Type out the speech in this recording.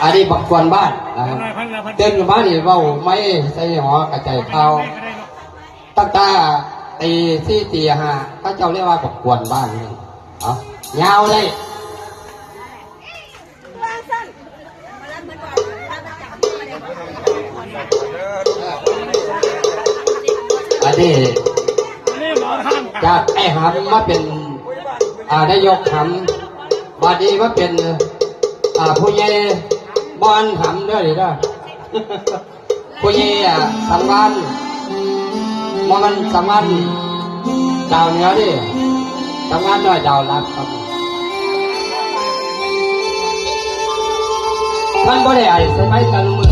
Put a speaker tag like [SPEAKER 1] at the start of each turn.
[SPEAKER 1] อันนี้บักกวนบ้านนะครับเดินกับบ้านนี่เว้าไม่ใส่หอกระจายเท้าตั้งแต่ตีที่ตีห้าพระเจ้าเรียกว่าบักกวนบ้านนี่เอายาวเลยอันนี้จากไอ้หำมาเป็นนายกหำบัดนี้มาเป็นผู้ใหญ่บอลหำด้วยหรือเปล่าผู้ใหญ่สังวานมันสังวานดาวเหนือดิสังวานด้วยดาวรับครับท่านบ่ได้ไอ้สมัยกันมื